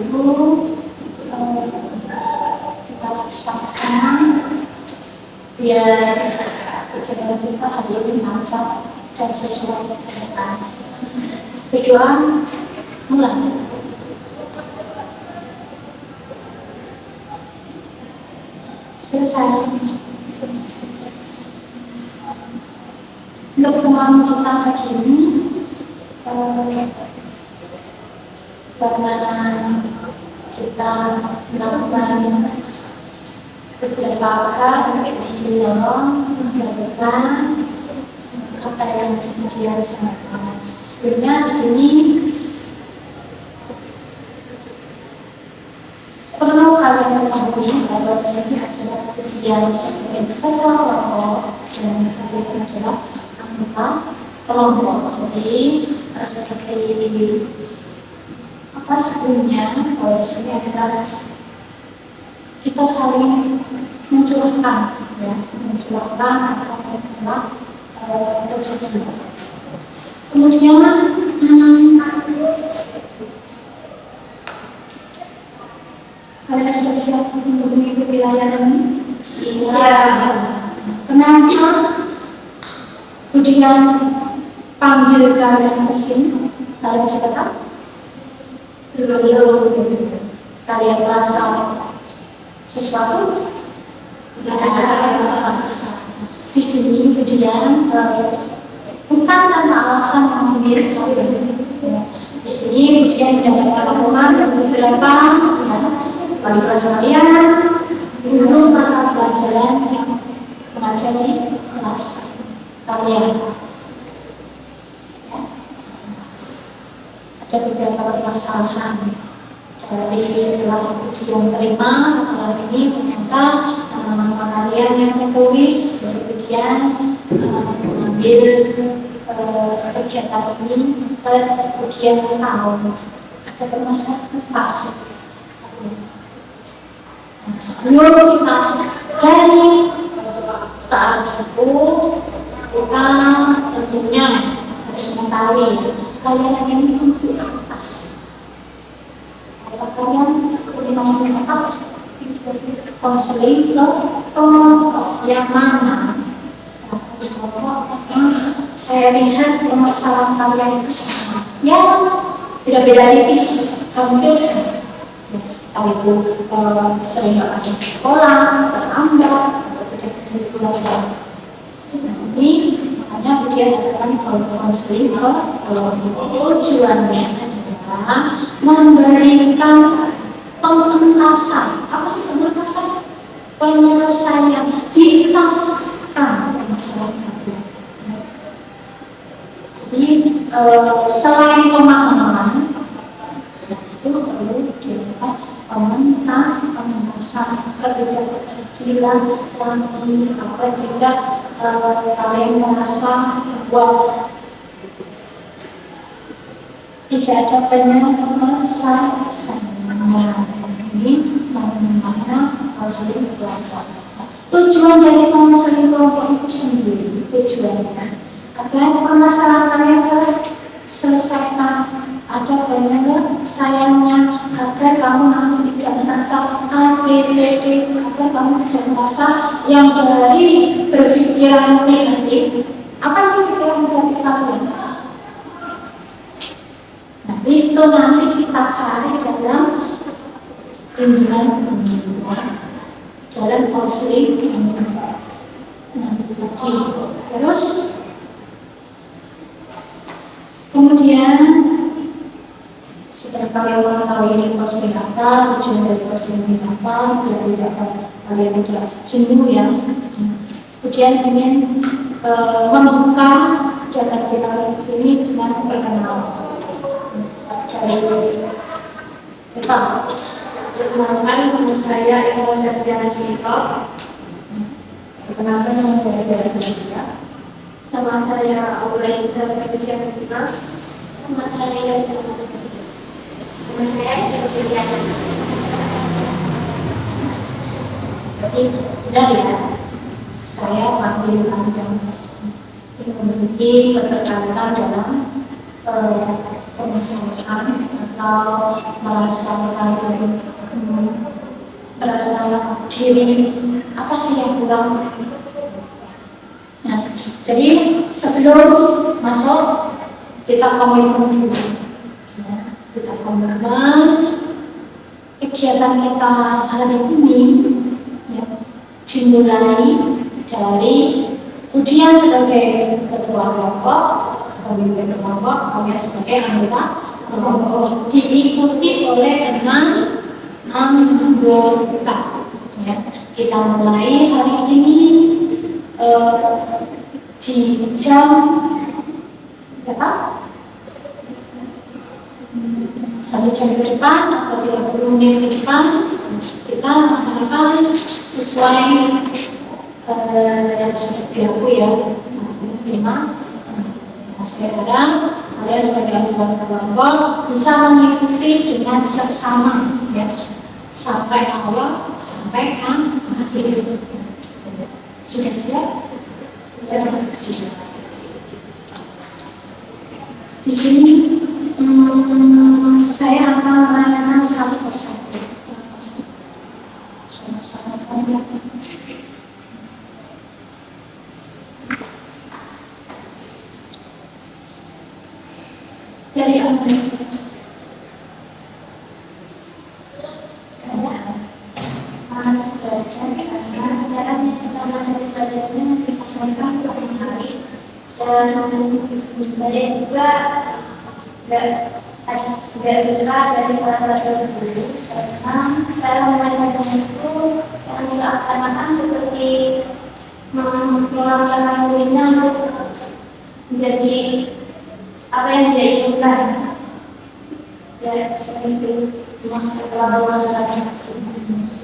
dulu kita bersama-sama biar kegiatan kita hari ini lancar dan sesuai dengan tujuan. Mulai. Selesai. Untuk pertemuan kita pagi ini, karena kita melakukan beberapa hal di dalam melakukan apa yang dia sampaikan. Sebenarnya di sini perlu kalian ketahui bahwa di sini adalah kejadian sebagai kelompok dan kalian adalah anggota kelompok. Jadi seperti apa sebelumnya, kalau di sini adalah kita saling mencurahkan, ya, mencurahkan apa yang telah terjadi. Kemudian kalian sudah siap untuk mengikuti layanan ini? Siap. Kenapa ujian panggil kalian ke sini? Kalian sudah tahu? Belum. Kalian merasa sesuatu? Merasa. Di sini ujian bukan tanpa alasan memanggil kalian. Di sini ujian mendapatkan omongan dari beberapa wali kelas kalian, guru mata pelajaran yang mengajari kelas kalian. Ada beberapa permasalahan dari setelah ujian terima kali ini, ternyata nama-nama kalian yang tertulis dari ujian mengambil kegiatan ini ke ujian tahun. Ada permasalahan pas. Sebelum kita dari ke arah situ, kita tentunya harus mengetahui kalian ini untuk atas. Kalau kalian punya apa? Konseling ke kelompok yang mana? Saya lihat permasalahan kalian itu sama. Ya, beda-beda tipis, hampir sama. Kalau itu sering nggak masuk sekolah, terlambat, atau tidak belajar. Ini makanya ujian katakan kalau konseling kalau tujuannya adalah memberikan pengentasan. Apa sih pengentasan? Penyelesaian, ditaskan permasalahan kalian. Jadi selain pemahaman, itu perlu dilakukan pengentasan ketika terjadi lagi atau tidak kalian merasa bahwa tidak ada penyelesaian ini namanya konseling kelompok. Tujuan dari konseling kelompok itu sendiri tujuannya agar permasalahan kalian terselesaikan, ada penyelesaiannya, agar kamu nanti tidak merasa A, B, C, D, agar kamu tidak merasa yang dari berpikiran negatif. Apa sih pikiran negatif kalian? Nah, itu nanti kita cari dalam bimbingan dalam konseling. Terus kemudian seperti kalian mengetahui ini konseling apa, tujuan dari konseling ini apa, biar tidak kalian tidak jenuh ya. Kemudian ingin membuka kegiatan kita ini dengan perkenalan dari kita. Perkenalkan, nama saya Eva Septiana Sinto. Perkenalkan, nama saya Dara Santika. Nama saya Aura Isa Pramudia Ketika. Nama saya Ida. Nama saya Ida Pilihan. Jadi sudah ya, saya panggil Anda yang memiliki keterkaitan dalam permasalahan atau merasakan merasa diri apa sih yang kurang. Nah, jadi sebelum masuk kita komitmen dulu. Ya, kita komitmen kegiatan kita hari ini ya, dimulai dari Budian sebagai ketua kelompok, pemimpin kelompok, kami sebagai anggota kelompok, diikuti oleh 6 anggota. Ya, kita mulai hari ini di jam berapa? 1 jam ke depan atau 30 menit ke depan kita laksanakan sesuai yang sudah dilakukan ya. 5. Nah, sekarang kalian sebagai anggota kelompok bisa mengikuti dengan seksama ya, sampai awal sampai akhir. Sudah siap? Siap. Di sini saya akan menanyakan satu persatu. Sama-sama banyak. Dari apa? Saya juga tidak suka dari salah satu guru tentang cara mengajarnya itu yang seakan-akan seperti melaksanakan dirinya untuk menjadi apa yang dia inginkan. Ya, seperti itu. Setelah melaksanakan,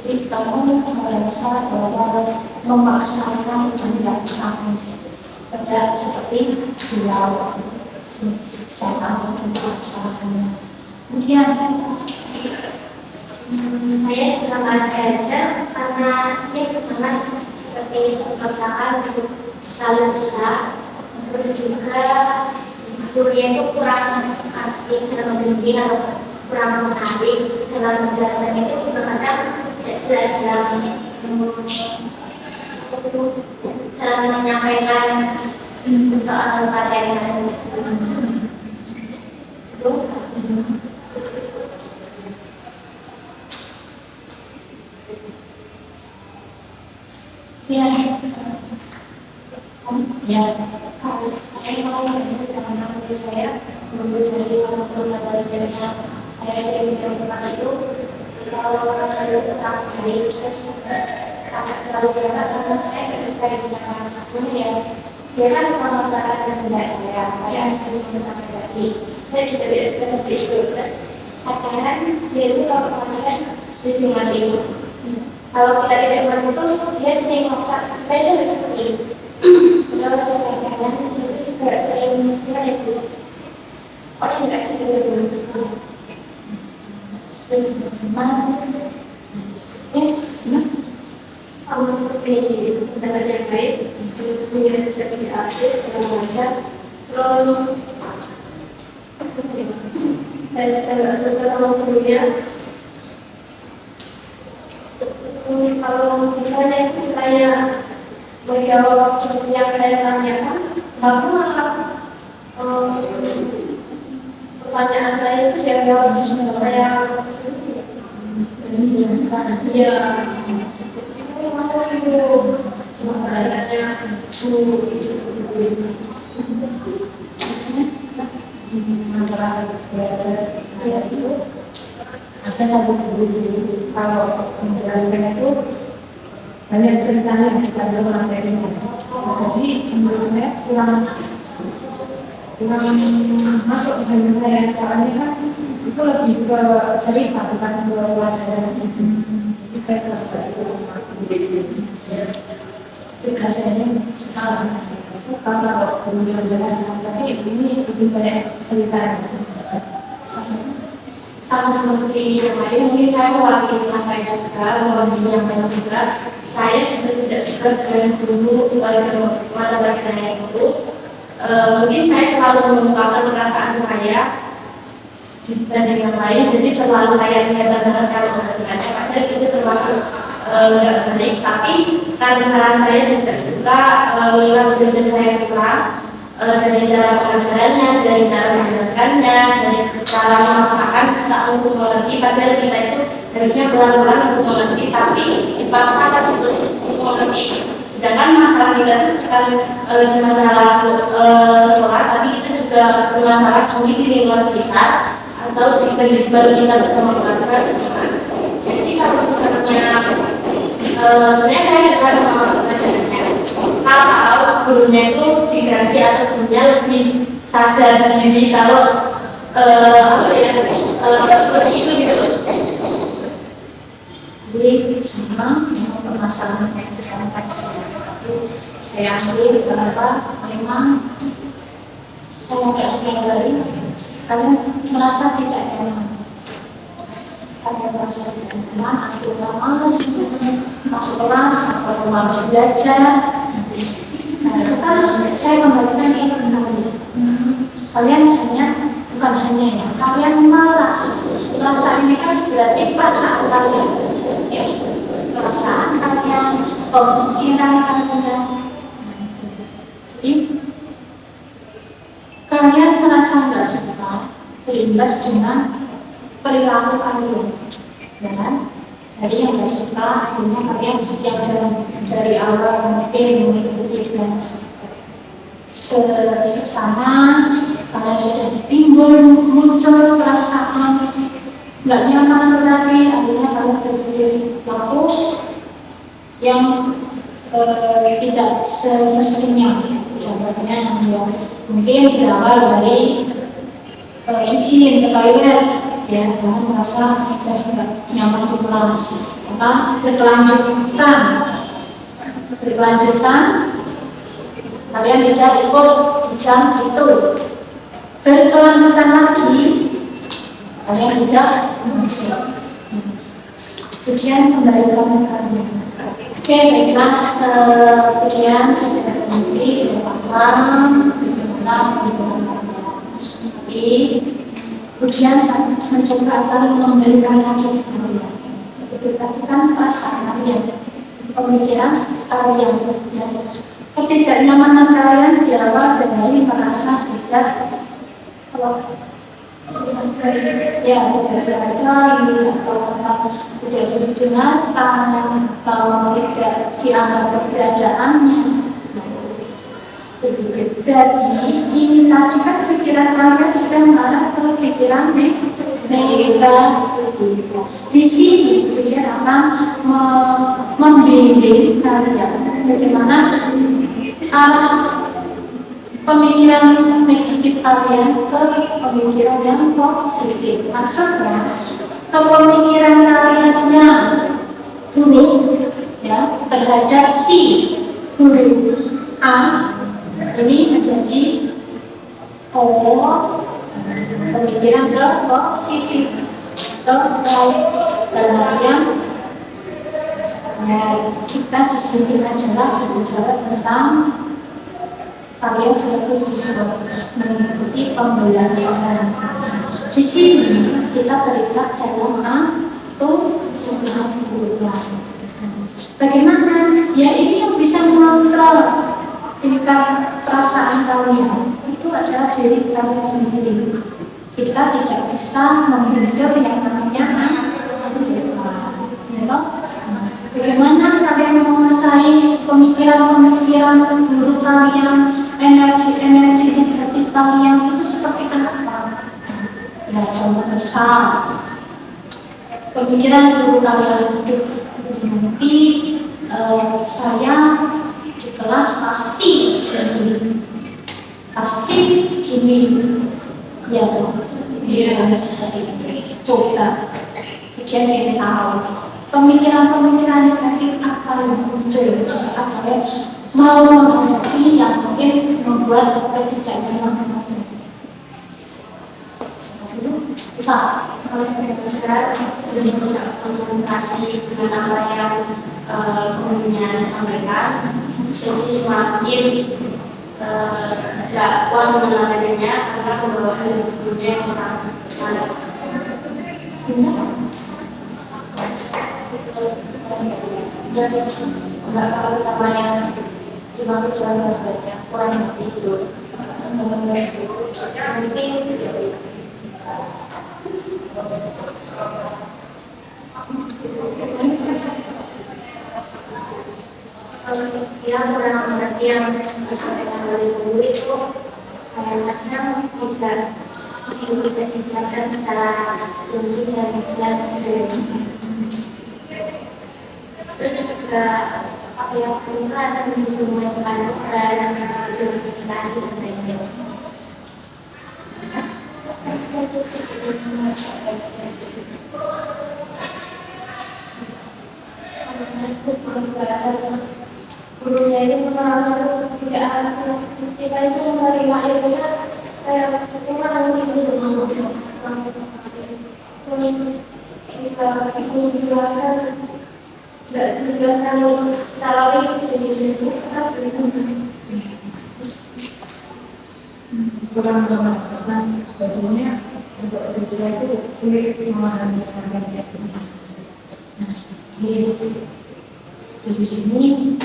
jadi kamu merasa bahwa memaksakan kehendak kamu pada seperti beliau. Saya akan memaksakannya. Kemudian saya juga merasa belajar karena dia pertama seperti memaksakan untuk selalu bisa, terus juga gurunya itu kurang asik dalam membimbing atau kurang menarik dalam menjelaskan itu juga kadang tidak jelas dalam menyampaikan soal materi yang ada itu. Ya, Kalau saya mau menjelaskan karena menurut saya dari sama pelajarannya saya sering mencoba itu kalau saya tentang hari terus agak terlalu berat karena saya tidak suka digunakan apapun ya dia kan memaksakan kehendak saya kayak yang mencapai tadi saya juga tidak suka seperti itu terus kadang dia itu kalau memaksakan setuju mati kalau kita tidak mau itu dia sering memaksa kita itu harus seperti itu. Terus kadang-kadang itu juga sering gimana itu orang yang nggak sih sama seperti pendapat yang baik punya juga tidak aktif dalam belajar terus dan kita nggak suka sama gurunya kalau misalnya itu kayak menjawab seperti yang saya tanyakan lalu malah pertanyaan saya itu dia jawab saya iya saya malas itu makanya ada satu guru kalau menjelaskan itu banyak ceritanya kita belum materinya. Jadi menurut saya kurang masuk ke dalam saya, soalnya kan itu lebih ke cerita bukan ke pelajaran itu. Jadi saya tidak itu sama pelajarannya sekarang suka kalau guru menjelaskan, tapi ini lebih banyak cerita. sama seperti yang lain mungkin saya mewakili kelas saya juga menyampaikan juga saya juga tidak suka dengan guru mana bacanya itu mungkin saya terlalu mengungkapkan perasaan saya dibanding yang lain, jadi terlalu kayak kelihatan banget kalau menghasilkannya, padahal itu termasuk nggak baik. Tapi karena saya tidak suka nilai belajar saya kurang dari cara pengajarannya, dari cara menjelaskannya, dari cara memaksakan kita untuk mengerti, padahal kita itu harusnya pelan-pelan untuk mengerti, tapi dipaksakan untuk mengerti. Sedangkan masalah kita itu bukan di masalah sekolah, tapi kita juga bermasalah di lingkungan sekitar atau di kehidupan kita bersama keluarga. Jadi kalau misalnya sebenarnya saya suka sama pelajarannya. Kalau gurunya itu diganti atau gurunya lebih sadar diri kalau seperti itu gitu. Jadi semua permasalahan yang kita tapi saya ambil beberapa memang saya nggak sekali kalian merasa tidak nyaman. Kalian merasa tidak nyaman, atau malas masuk kelas atau malas belajar. Nah itu kan saya kembalikan ke kalian hanya bukan hanya ya, kalian malas. Perasaan ini kan berarti perasaan kalian. Ya, perasaan kalian, pemikiran kalian. Jadi kalian merasa nggak suka berimbas dengan perilaku kalian, ya kan? Jadi yang nggak suka akhirnya kalian yang dari awal mungkin mengikuti dengan seksama, kalian sudah muncul perasaan nggak nyaman tadi, akhirnya kalian berpikir laku yang tidak semestinya. Contohnya yang mungkin berawal dari izin ke toilet, ya karena merasa nggak nyaman di kelas, maka berkelanjutan kalian tidak ikut di jam itu, berkelanjutan lagi kalian tidak masuk. Kemudian kembalikan ke kalian. Oke, baiklah. Kemudian sudah nanti sudah paham bagaimana penggunaan kalian. Tapi kemudian mencoba akan memberikan lagi ke kalian. Itu tadi kan perasaan kalian, pemikiran kalian, ketidaknyamanan kalian berawal dari merasa tidak ya tidak dihargai atau tidak didengarkan atau tidak dianggap keberadaannya. Jadi ini tadi kan pikiran kalian sudah mengarah ke pikiran negatif. Di sini kemudian akan membimbing kalian bagaimana arah pemikiran negatif kalian ke pemikiran yang positif. Maksudnya ke pemikiran kalian yang buruk ya terhadap si guru A ini menjadi pemikiran ke positif, ke baik. Dalam yang kita di sini adalah berbicara tentang kalian sebagai siswa mengikuti pembelajaran. Di sini kita terikat dalam aturan. Bagaimana? Ya ini yang bisa mengontrol tingkat perasaan kalian itu adalah diri kalian sendiri. Kita tidak bisa membentuk yang namanya aturan. Bagaimana kalian menguasai pemikiran-pemikiran buruk kalian, energi-energi negatif kalian itu seperti apa? Ya contoh besar, pemikiran buruk kalian itu nanti saya di kelas pasti gini, ya toh, ya seperti itu. Coba kemudian ingin tahu pemikiran-pemikiran negatif apa yang muncul di saat kalian mau menghadapi yang mungkin membuat ketidaknyamanan. Bisa Kalau saya besar jadi tidak konsentrasi dengan apa yang gurunya sampaikan, jadi semakin tidak puas menanggapinya karena pembawaan gurunya yang kurang Terus nggak tahu sama yang dimaksud dengan sebaiknya kurang lebih itu. Mungkin yang kurang mengerti yang disampaikan oleh guru itu kayaknya tidak dijelaskan secara rinci dan jelas. Terus juga apa yang kita rasa disuruh melakukan hasil presentasi dan lain-lain. Gurunya itu menerangkan tidak asli kita itu menerima ilmunya kayak kurang gitu jika itu dijelaskan tidak dijelaskan secara rinci itu tetap itu kurang bermakna sebetulnya untuk siswa itu sulit memahami harganya. Nah, di sini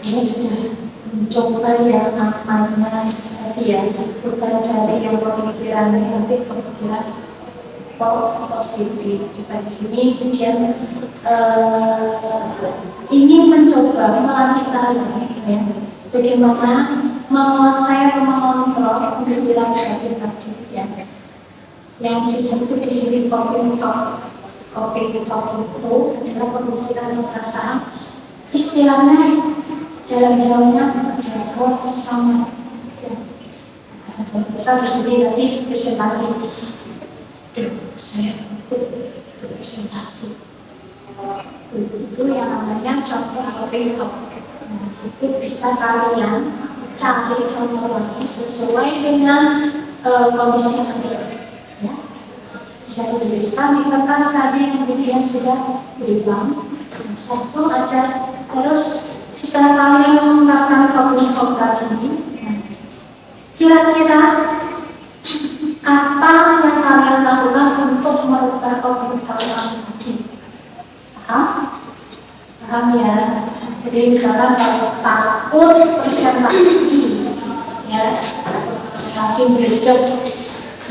kami sudah mencoba ya namanya tadi ya, bukan dari yang pemikiran negatif ke pemikiran positif. Kita di sini kemudian ingin mencoba melatih kalian ya, bagaimana menguasai atau mengontrol pemikiran negatif tadi ya, yang disebut di sini coping talk itu adalah pemikiran dan perasaan. Istilahnya dalam jawabnya jawab sama ya. Jawab besar di sini tadi presentasi. Saya ikut presentasi. Itu yang namanya contoh coping talk. Itu bisa kalian cari contoh lagi sesuai dengan kondisi kalian. Ya. Bisa dituliskan di kertas tadi yang kemudian sudah berikan satu aja. Terus setelah kalian mengungkapkan coping talk tadi, kira-kira apa yang kalian lakukan untuk merubah coping talk tadi? Paham ya? Jadi misalkan kalau takut presentasi, ya presentasi berikut,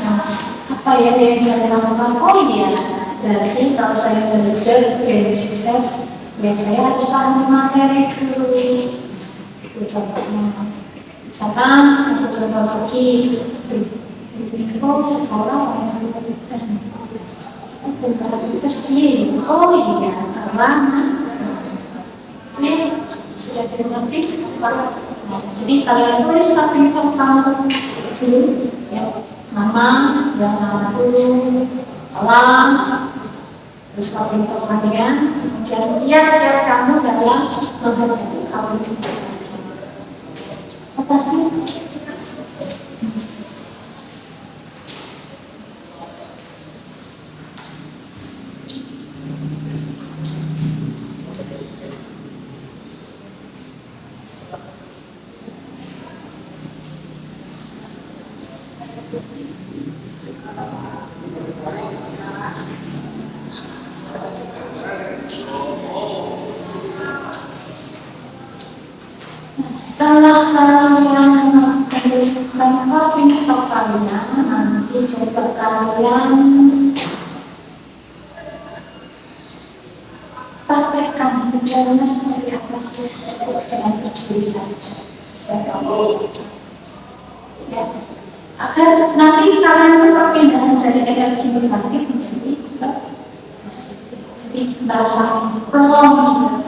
nah apa ya yang saya lakukan? Oh iya, berarti kalau saya berikut yang sukses, ya saya harus paham materi dulu. Itu contohnya. Misalkan satu contoh lagi, kok sekolah yang bukan pasti. Oh iya, karena ini sudah dimengerti. Jadi kalian tulis coping talk kamu dulu, ya nama, yang nama dulu, kelas, terus coping talk kalian, dan kiat-kiat kamu dalam menghadapi coping talk. Apa sih? Setelah kalian menuliskan coping talk kalian, nanti coba kalian praktekkan modelnya seperti apa sih, cukup dengan berdiri saja sesuai kamu ya, agar nanti kalian perpindahan dari energi negatif menjadi ke positif, jadi merasa plong gitu.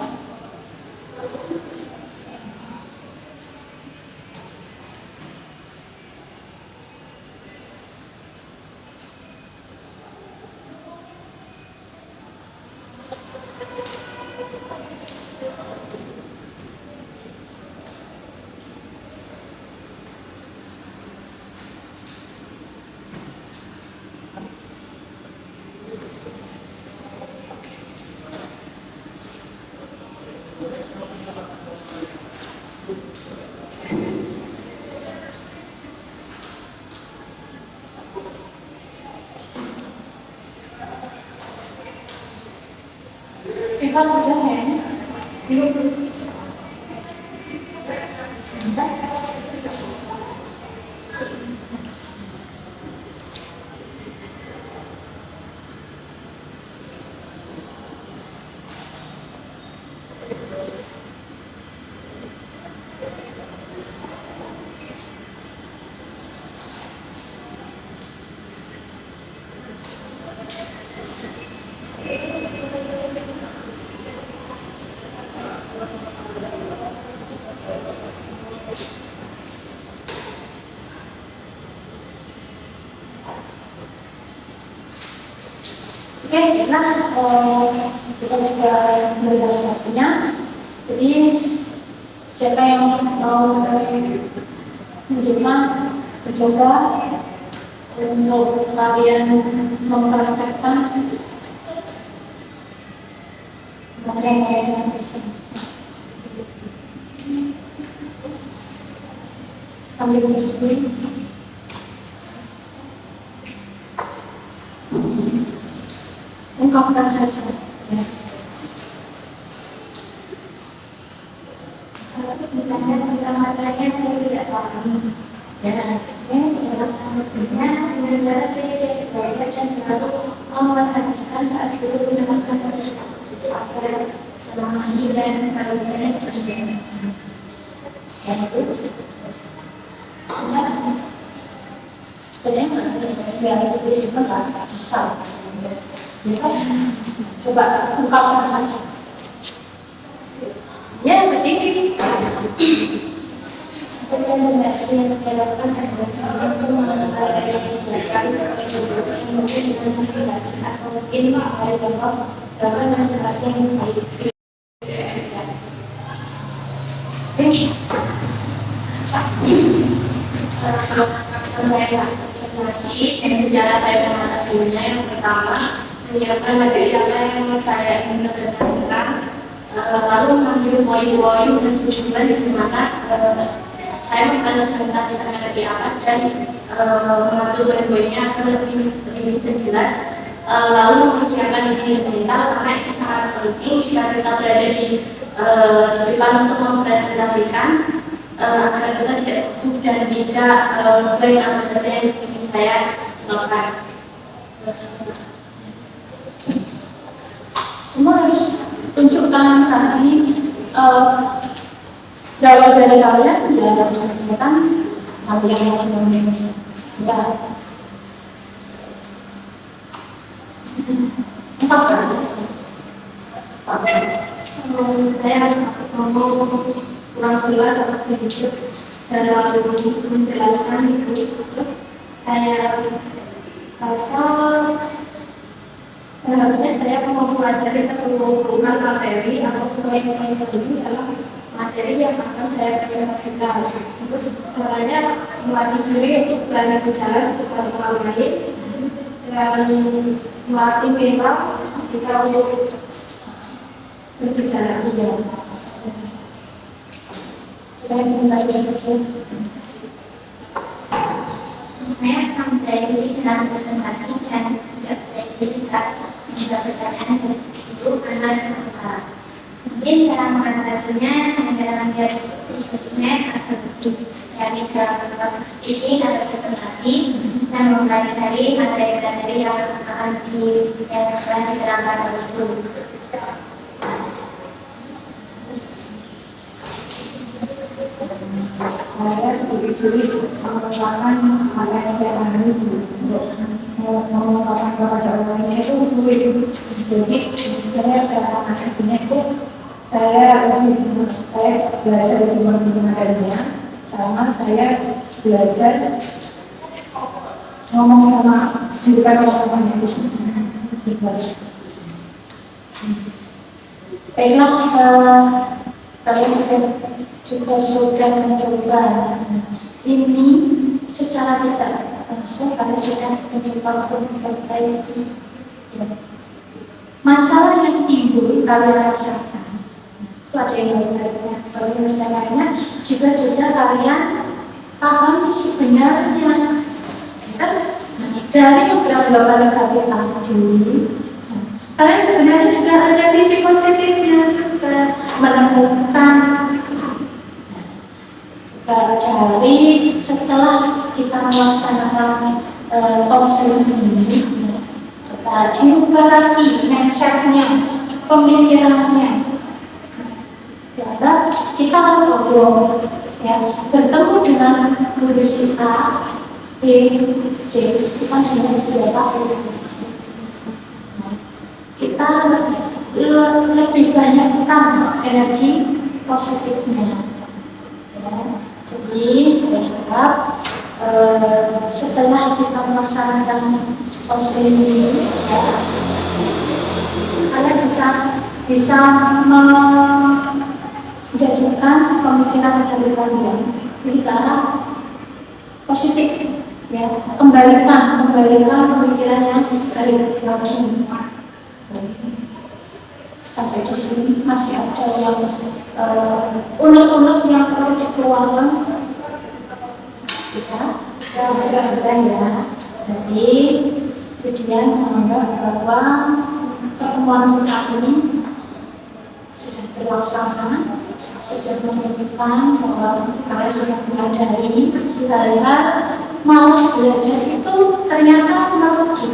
Siva sudah ya? Belum. Oke, nah kita juga melihat waktunya. Jadi siapa yang mau mencoba untuk kalian mempraktekkan kalian bisa sambil mencuri. Ungkapkan saja. Ya. Pertama-tama saya tidak paham. Ya. Salah satunya dengan cara saya belajar dan selalu memperhatikan saat dulu mendapatkan agar selama ini dan kalian bisa berjalan. Ya itu. Sebenarnya nggak harus biar itu istimewa nggak bisa. Coba ungkapkan saja. Ya, berdiri. Presentasi yang saya lakukan adalah untuk mengenal yang disediakan mungkin dengan atau mungkin saya contoh bahkan presentasi yang saya saya presentasi dan gejala saya mengatasinya yang pertama menyiapkan materi apa yang saya ingin presentasikan, lalu mengambil poin-poin dan tujuan di mana saya mempresentasikan lebih awal dan mengatur poin-poinnya agar lebih jelas, lalu mempersiapkan diri mental karena itu sangat penting jika kita berada di depan untuk mempresentasikan agar kita tidak gugup dan tidak blank apa saja yang ingin saya lakukan. Semua harus tunjukkan karena ini berawal dari kalian ya harus selesaikan hal yang harus ya. Ungkapkan saja. Saya ngomong kurang jelas seperti itu dan waktu menjelaskan itu terus saya rasa seharusnya saya mau mempelajari keseluruhan materi atau poin-poin tadi dalam materi yang akan saya presentasikan. Terus caranya melatih diri untuk berani bicara di depan orang lain dan melatih mental kita untuk berbicara. Saya ingin belajar kecil. Saya akan menjadi dalam presentasi dan tidak menjadi tidak pertanyaan itu karena masalah. Mungkin cara mengatasinya adalah biar diskusinya atau dari ke speaking atau presentasi dan mempelajari materi-materi yang akan diterangkan oleh itu. Saya sebagai juri mengembangkan apa yang saya alami untuk mengungkapkan kepada orang lain itu sulit. Jadi saya dalam analisisnya itu saya belajar dari materinya sama saya belajar ngomong sama depan orang itu. Baiklah, kalian sudah mencoba ini secara tidak langsung kalian sudah mencoba untuk memperbaiki masalah yang timbul kalian rasakan itu ada yang baik-baiknya. Kalau penyelesaiannya juga sudah kalian paham sebenarnya dari beberapa kali tadi kalian sebenarnya juga juga ada sisi positifnya juga, menemukan dari setelah kita melaksanakan konseling ini, coba dirubah lagi mindsetnya, pemikirannya. Ya, kita ngobrol, ya, bertemu dengan guru si A, B, C, kita hanya beberapa kita lebih banyak energi positifnya. Ya. Jadi saya harap setelah kita melaksanakan konseling ini, ya, kalian bisa menjadikan pemikiran dari kalian jadi ke arah positif, ya, kembalikan pemikiran yang baik lagi. Sampai di sini masih ada yang unek-unek yang perlu dikeluarkan, ya, sudah ya. Jadi kemudian menganggap bahwa pertemuan kita ini sudah terlaksana, sudah menunjukkan bahwa kalian sudah menyadari hal-hal malas belajar itu ternyata merugi.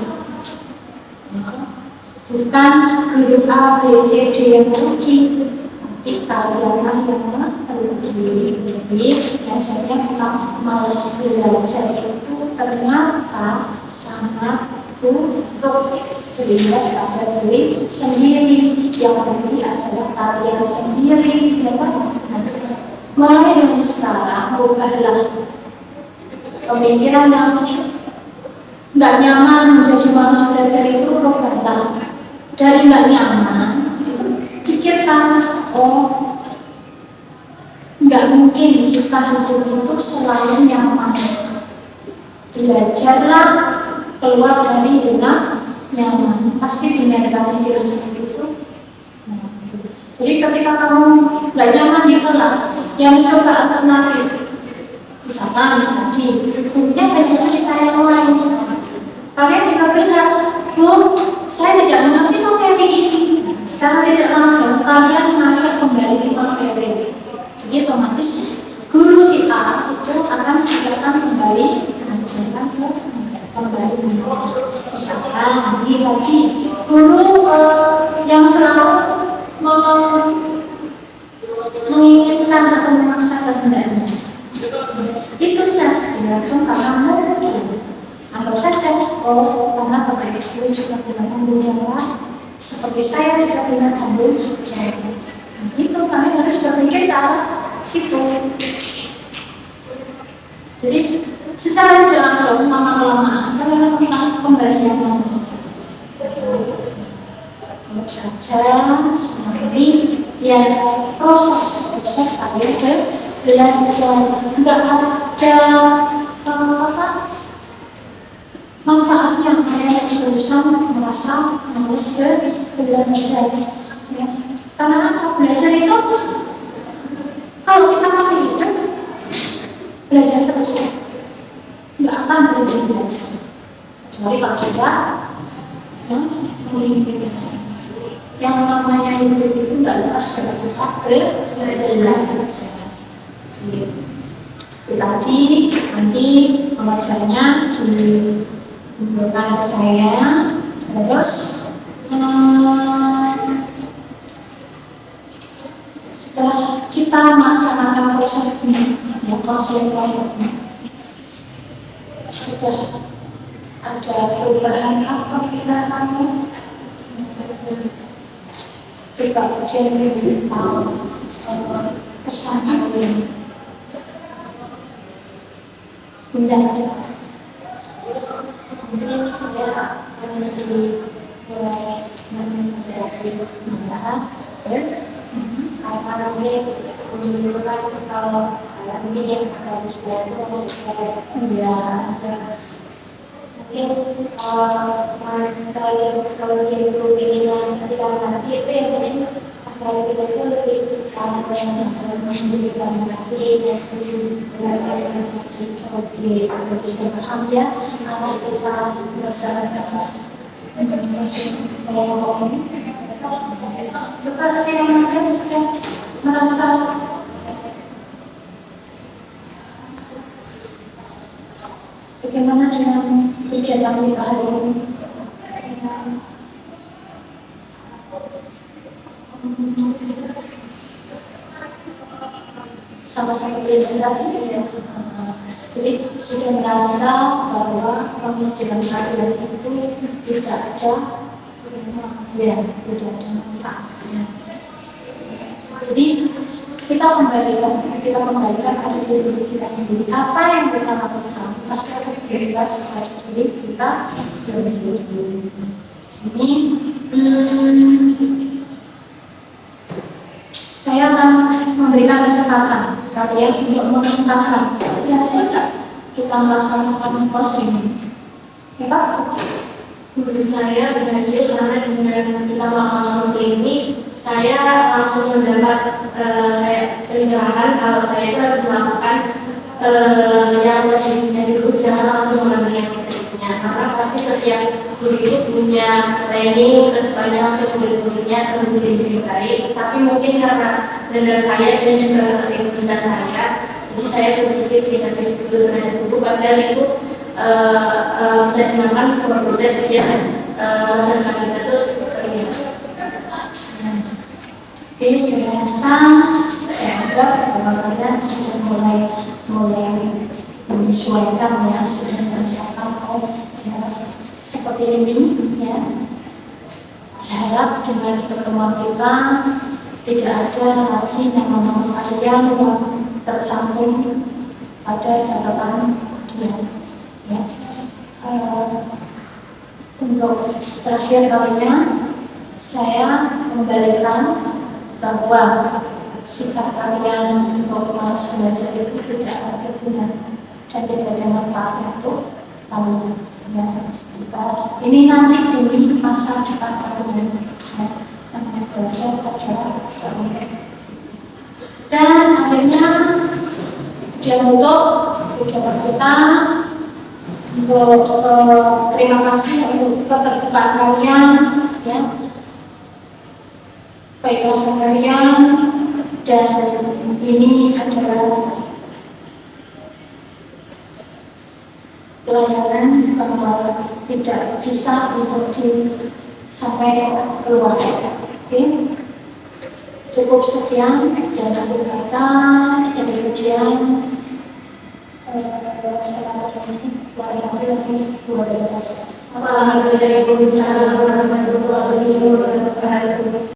Bukan guru A, B, C, D yang merugi, tapi kalianlah yang merugi. Jadi biasanya kita malas belajar itu ternyata sangat buruk, sehingga pada diri sendiri yang merugi adalah kalian sendiri, ya kan? Mulai dari sekarang ubahlah pemikiran yang nggak nyaman menjadi malas belajar itu, ubahlah. Dari nggak nyaman itu pikirkan, oh nggak mungkin kita hidup itu selalu nyaman. Belajarlah keluar dari zona nyaman. Pasti dengarkan istilah seperti itu. Jadi ketika kamu nggak nyaman di kelas, yang coba alternatif. Misalkan tadi gurunya banyak cerita yang lain. Kalian juga bilang, Bu, saya tidak mengerti materi ini. Secara tidak langsung kalian mengajak kembali ke materi. Jadi otomatis guru si A itu akan kembali mengajarkan kembali. Misalkan ini tadi guru yang selalu menginginkan atau memaksakan hendaknya, itu secara langsung karena mungkin. Anggap saja, oh karena Bapak Ibu juga bilang ambil jawab, seperti saya juga bilang ambil jawab. Itu kalian harus berpikir ke arah situ. Jadi secara tidak langsung, lama-lamaan kalian akan kembali yang lama. Anggap saja semua ini ya proses kalian belajar, nggak ada manfaatnya kalian berusaha merasa males belajar, ya. Karena apa? Belajar itu kalau kita masih hidup belajar terus, nggak akan berhenti belajar kecuali kalau sudah meninggal. Yang namanya hidup itu nggak lepas dari kita belajar. Tadi nanti pengajarnya diberikan saya, terus setelah kita melaksanakan proses ini, ya, proses ini sudah ada perubahan apa pada kamu? Coba dia lebih tahu pesan kalian. Mungkin saya mulai menceritakan karena menunjukkan kalau mungkin yang akan belajar ya mungkin kalau dia itu ingin ketika nanti itu yang penting agar kita itu lebih karena yang sangat bisa mengerti dan oke, sudah paham ya arah kita melaksanakan proses Apakah saya melihat sudah merasa bagaimana dengan kegiatan kita hari ini? Sama seperti yang tadi, jadi sudah merasa bahwa pemikiran kalian itu tidak ada, ya, tidak ada manfaatnya. Jadi kita kembalikan pada diri kita sendiri. Apa yang kita lakukan pasti akan bebas pada diri kita sendiri. Sini, saya akan memberikan kesempatan kalian untuk menentangkan. Ya, saya tidak kita melaksanakan puasa ini. Ya, Pak? Menurut saya berhasil karena dengan kita melakukan puasa ini, saya langsung mendapat pencerahan kalau saya itu harus melakukan yang positifnya dulu, jangan langsung mengambil yang negatifnya. Karena pasti setiap guru itu punya training kedepannya untuk murid-muridnya akan menjadi lebih baik. Tapi mungkin karena dengan saya dan juga keegoisan saya, jadi saya berpikir negatif dulu terhadap guru, padahal itu bisa dimakan sebuah proses yang masa depan kita tuh terlihat. Oke, saya rasa saya anggap bahwa kalian sudah mulai menyesuaikan, ya, sudah merasakan ya, seperti ini, ya. Saya harap dengan pertemuan kita tidak ada lagi nama-nama kalian yang tercantum pada catatan dia. Ya. Untuk terakhir kalinya, saya membalikan bahwa sikap kalian untuk malas belajar itu tidak ada guna dan tidak ada manfaatnya untuk kalian. Ya. Ini nanti demi masa depan kalian. Ya. Namanya belajar adalah seumur. Dan akhirnya dia untuk kegiatan kita. Untuk terima kasih untuk keterbukaan kalian, ya, keikhlasan kalian, dan ini adalah pelayanan bahwa tidak bisa untuk disampaikan keluar. Oke, cukup sekian dan akhir kata, dan kemudian selamat pagi warahmatullahi wabarakatuh. Apalagi dari perusahaan